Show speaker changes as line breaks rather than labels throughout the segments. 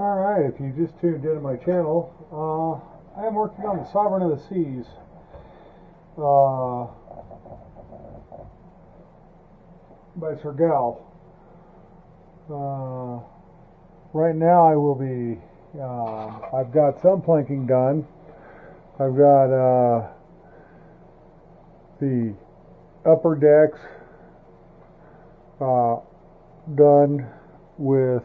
Alright, if you just tuned into my channel, I am working on the Sovereign of the Seas. By sergal. Right now I will be, I've got some planking done. I've got the upper decks done with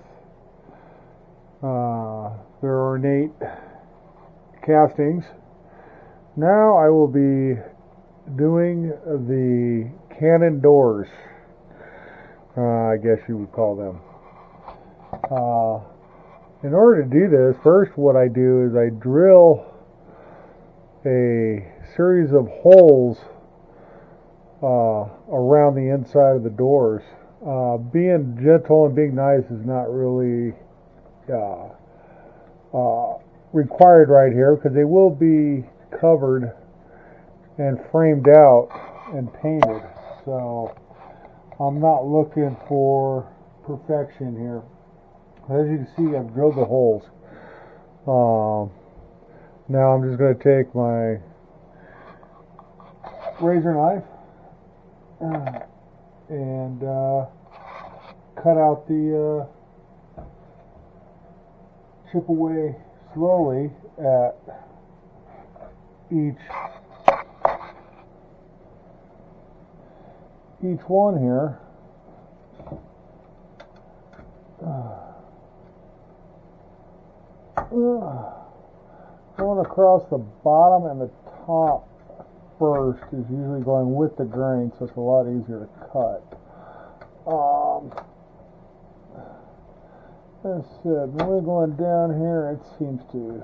their ornate castings. Now I will be doing the cannon doors, I guess you would call them. In order to do this, first what I do is I drill a series of holes around the inside of the doors. Being gentle and being nice is not really required right here, because they will be covered and framed out and painted, so I'm not looking for perfection here. As you can see, I've drilled the holes. Now I'm just going to take my razor knife and cut out the chip away slowly at each one here. Going across the bottom and the top first is usually going with the grain, so it's a lot easier to cut. That's it. When we're going down here, it seems to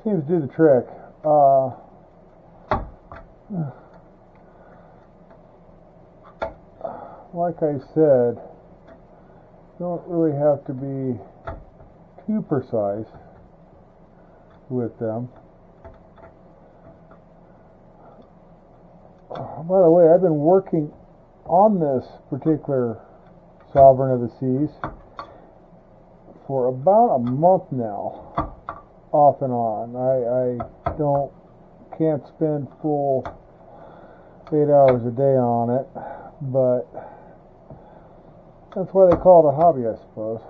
do the trick. Like I said, don't really have to be too precise with them. By the way, I've been working on this particular Sovereign of the Seas for about a month now, off and on. I can't spend full 8 hours a day on it, but that's why they call it a hobby, I suppose.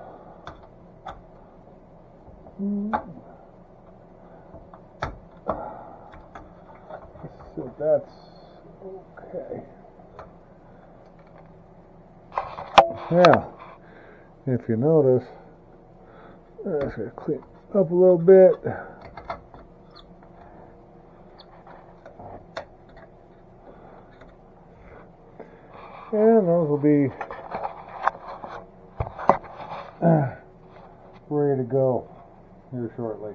So that's okay. Now, if you notice, I'm just going to clean up a little bit. And those will be ready to go here shortly.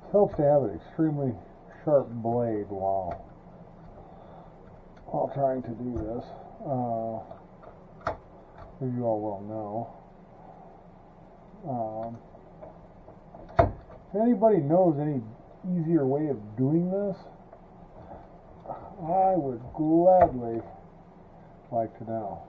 It helps to have an extremely sharp blade while trying to do this. As you all well know. If anybody knows any easier way of doing this, I would gladly like to know.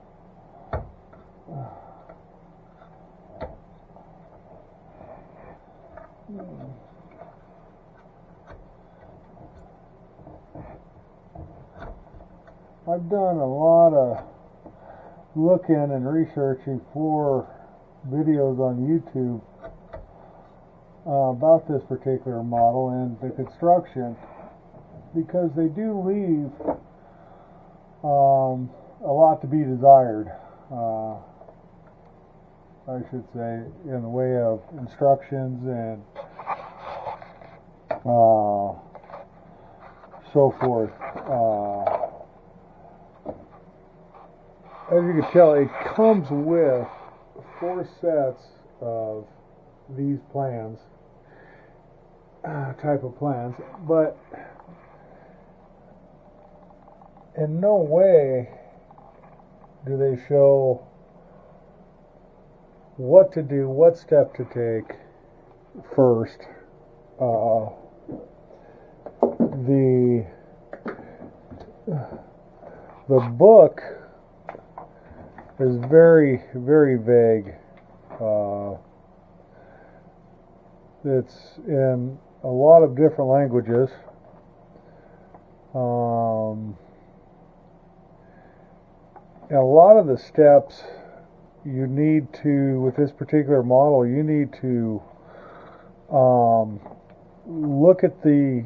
I've done a lot of looking and researching for videos on YouTube about this particular model and the construction, because they do leave a lot to be desired, I should say, in the way of instructions and so forth. As you can tell, it comes with 4 sets of these plans, type of plans, but in no way do they show what to do, what step to take first. The book is very, very vague. It's in a lot of different languages. And a lot of the steps you need to, with this particular model, you need to look at the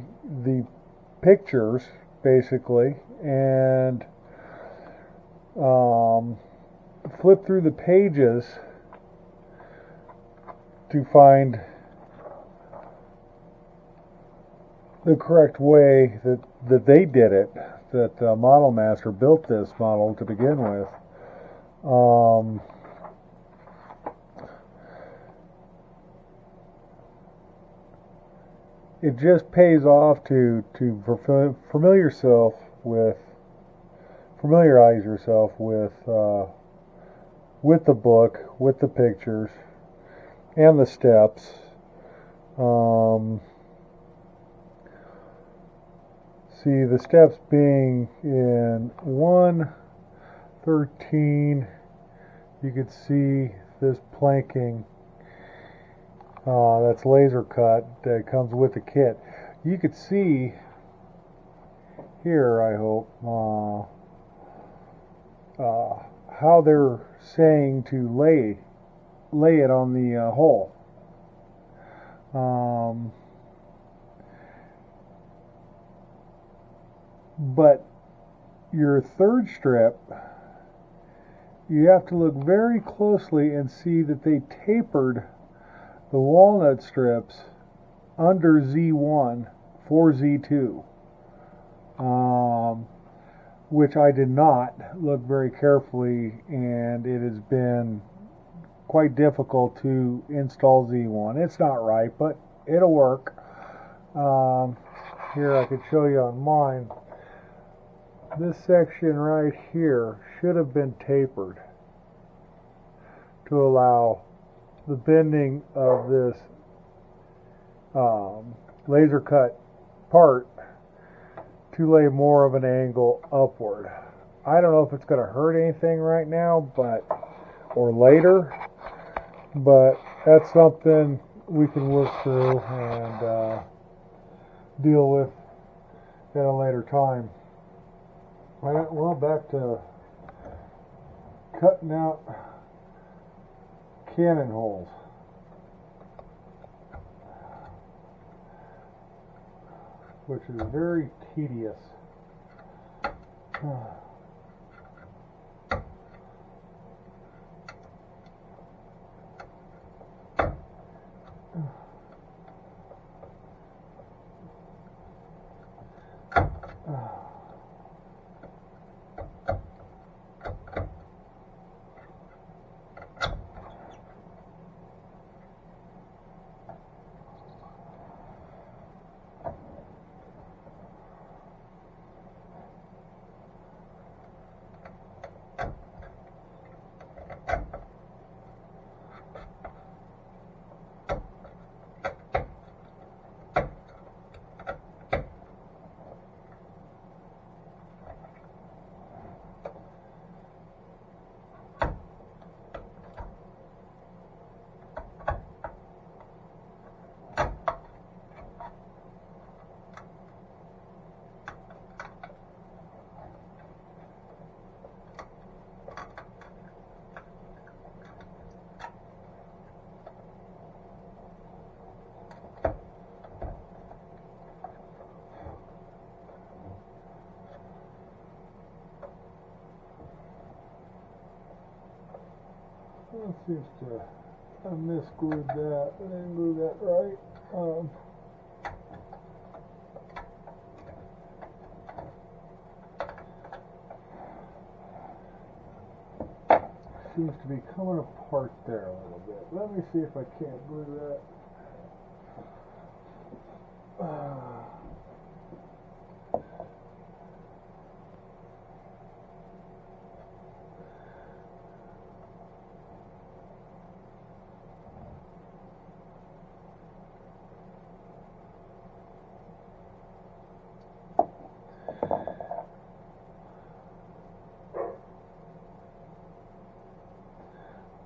pictures basically and flip through the pages to find the correct way that they did it, that Model Master built this model to begin with. It just pays off to familiarize yourself with the book, with the pictures, and the steps. See, the steps being in 1:13, you could see this planking that's laser cut that comes with the kit. You could see here, I hope, how they're saying to lay it on the hole. But your third strip, you have to look very closely and see that they tapered the walnut strips under Z1 for Z2, which I did not look very carefully, and it has been quite difficult to install Z1. It's not right, but it'll work. Here I could show you on mine. This section right here should have been tapered to allow the bending of this laser cut part to lay more of an angle upward. I don't know if it's going to hurt anything right now, or later, but that's something we can work through and deal with at a later time. Well, back to cutting out cannon holes. Which is very tedious. That seems to have misglued that. I didn't glue that right. Seems to be coming apart there a little bit. Let me see if I can't glue that.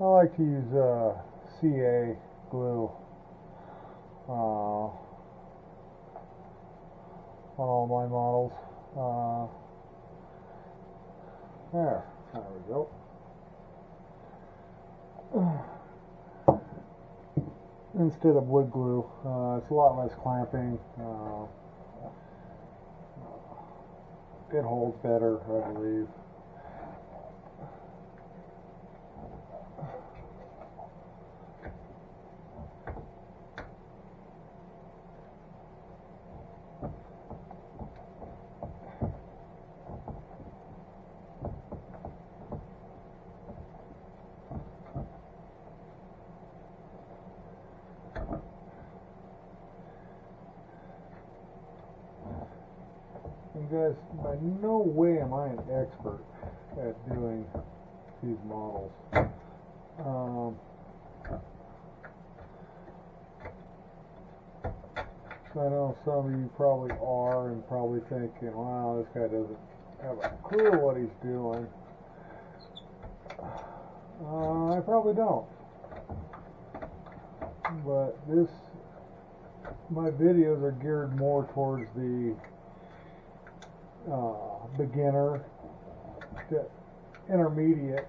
I like to use CA glue on all my models. There we go. Instead of wood glue, it's a lot less clamping. It holds better, I believe. And guys, by no way am I an expert at doing these models. I know some of you probably are and probably thinking, wow, this guy doesn't have a clue what he's doing. I probably don't. But my videos are geared more towards the beginner, the intermediate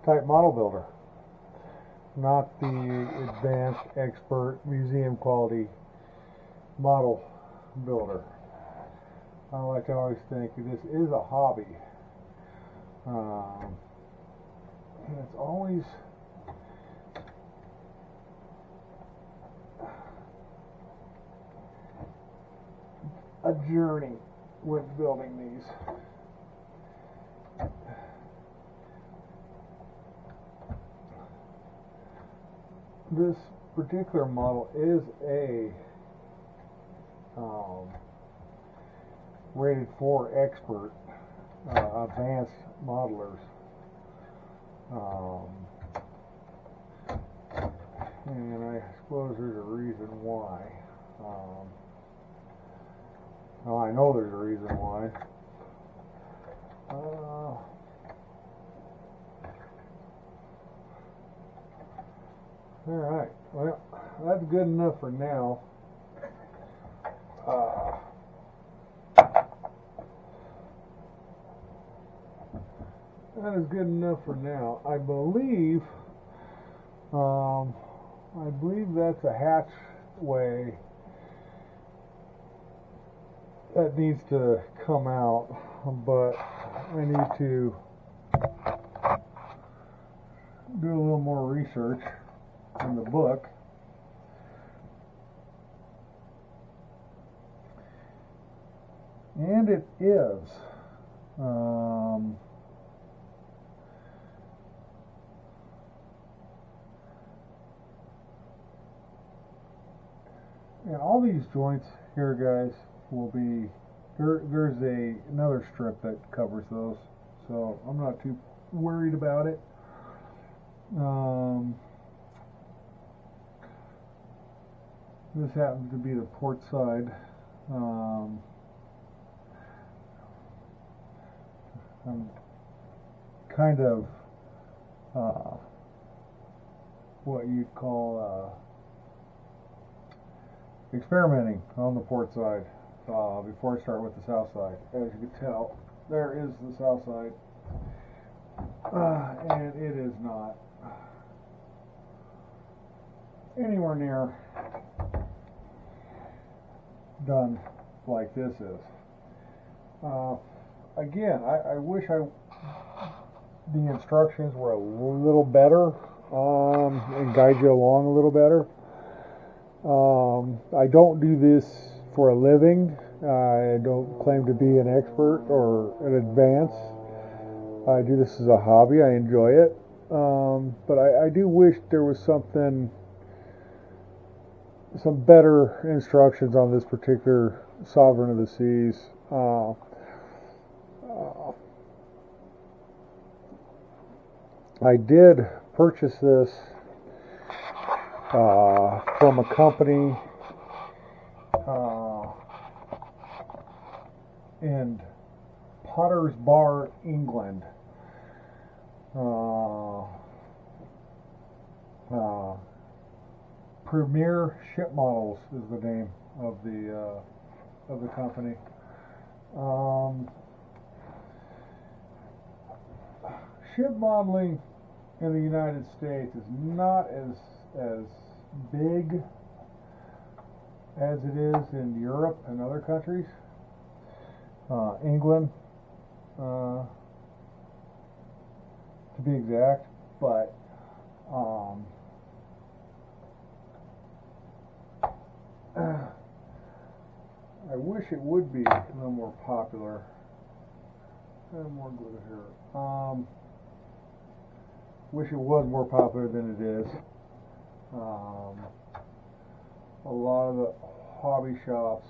type model builder, not the advanced expert museum quality model builder. I like to always think this is a hobby, and it's always a journey with building these. This particular model is a rated 4 expert advanced modelers, and I suppose there's a reason why. Well, I know there's a reason why. Alright, well, that's good enough for now. That is good enough for now. I believe that's a hatchway that needs to come out, but I need to do a little more research in the book. And it is and all these joints here, guys, will be there's another strip that covers those, so I'm not too worried about it. This happens to be the port side. I'm kind of what you'd call experimenting on the port side before I start with the south side. As you can tell, there is the south side, and it is not anywhere near done like this is. Again, I wish the instructions were a little better and guide you along a little better. I don't do this for a living. I don't claim to be an expert or an advance. I do this as a hobby. I enjoy it. But I do wish there was some better instructions on this particular Sovereign of the Seas. I did purchase this from a company in Potter's Bar, England. Uh, Premier Ship Models is the name of the company. Ship modeling in the United States is not as big as it is in Europe and other countries. England, to be exact, but I wish it would be a little more popular. More glue here. Wish it was more popular than it is. A lot of the hobby shops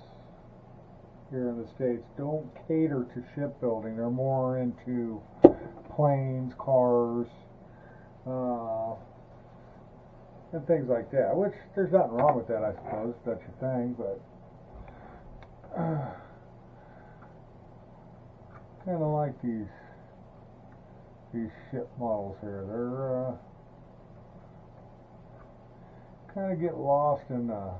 here in the States don't cater to shipbuilding. They're more into planes, cars, and things like that, which there's nothing wrong with that, I suppose, if that's your thing, but kind of like these ship models here. They're kind of get lost in the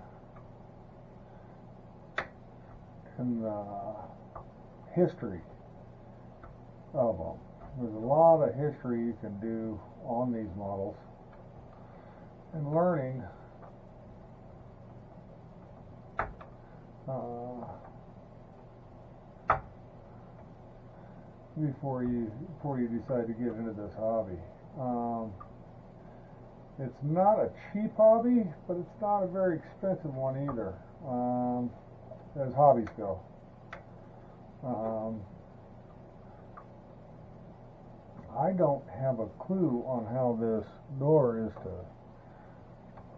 history of them. There's a lot of history you can do on these models, and learning before you decide to get into this hobby. It's not a cheap hobby, but it's not a very expensive one either, as hobbies go. I don't have a clue on how this door is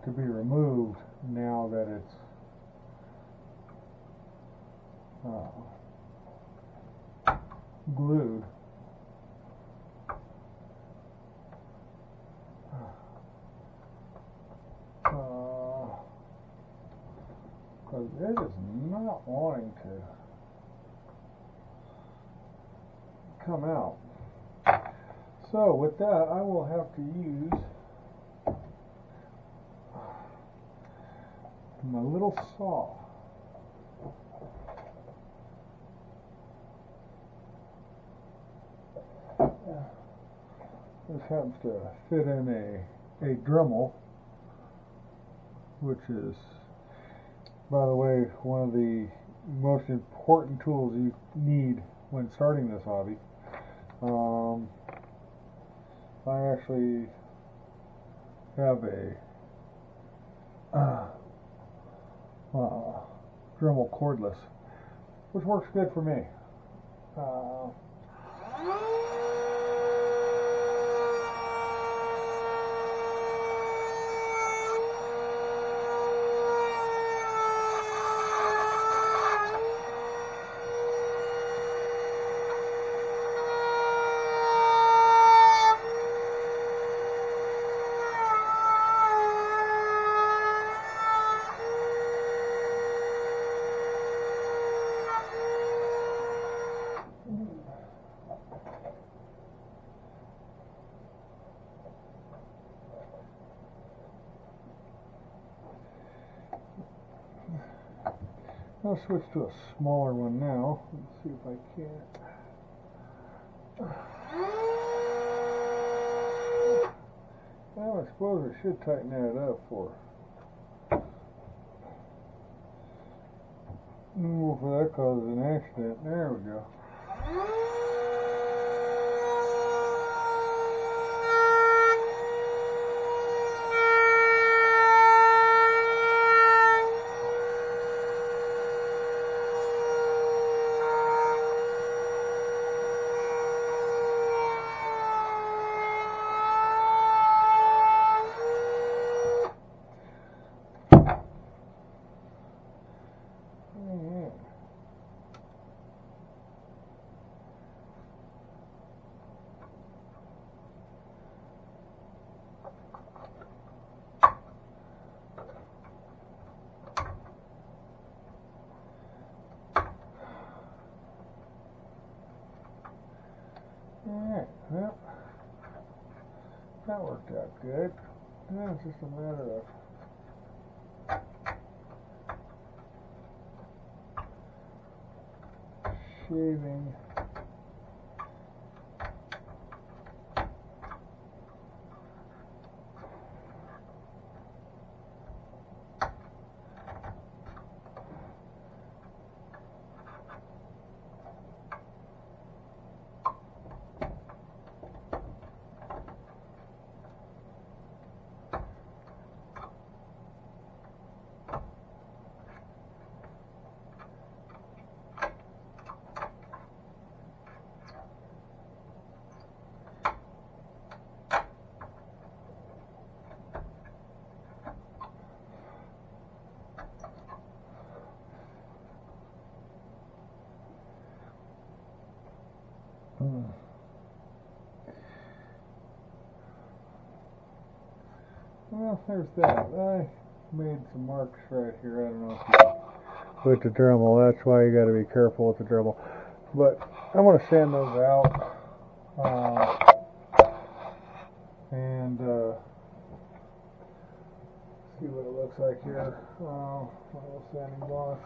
to be removed now that it's glued. Because it is not wanting to come out. So with that, I will have to use my little saw. This happens to fit in a Dremel, which is, by the way, one of the most important tools you need when starting this hobby. I actually have a Dremel cordless, which works good for me. I'll switch to a smaller one now. Let's see if I can. Well, I suppose I should tighten that up for that causes an accident. There we go. Alright, well, that worked out good. Now it's just a matter of shaving Well, there's that. I made some marks right here. I don't know if you can with the Dremel. That's why you got to be careful with the Dremel. But I want to sand those out and see what it looks like here. A little sanding wash.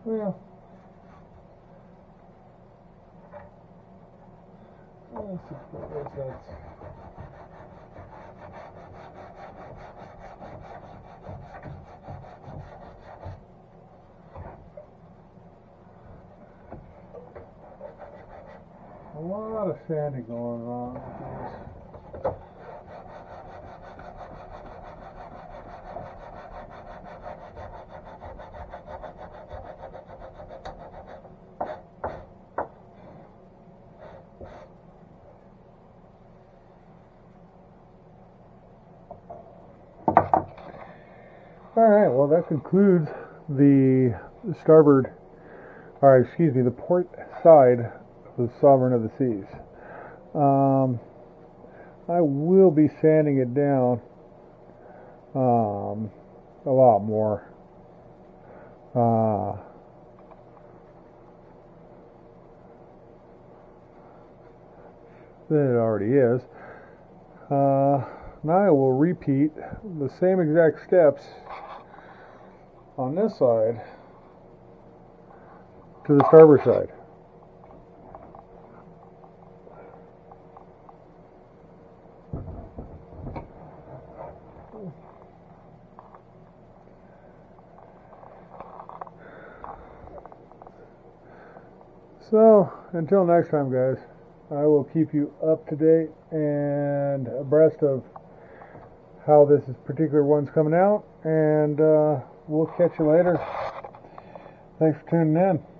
Well, let's suppose that's a lot of sanding going on with these. Alright, well that concludes the starboard, or excuse me, the port side of the Sovereign of the Seas. I will be sanding it down a lot more. Than it already is. Now I will repeat the same exact steps on this side to the starboard side. So, until next time, guys, I will keep you up to date and abreast of how this particular one's coming out, and we'll catch you later. Thanks for tuning in.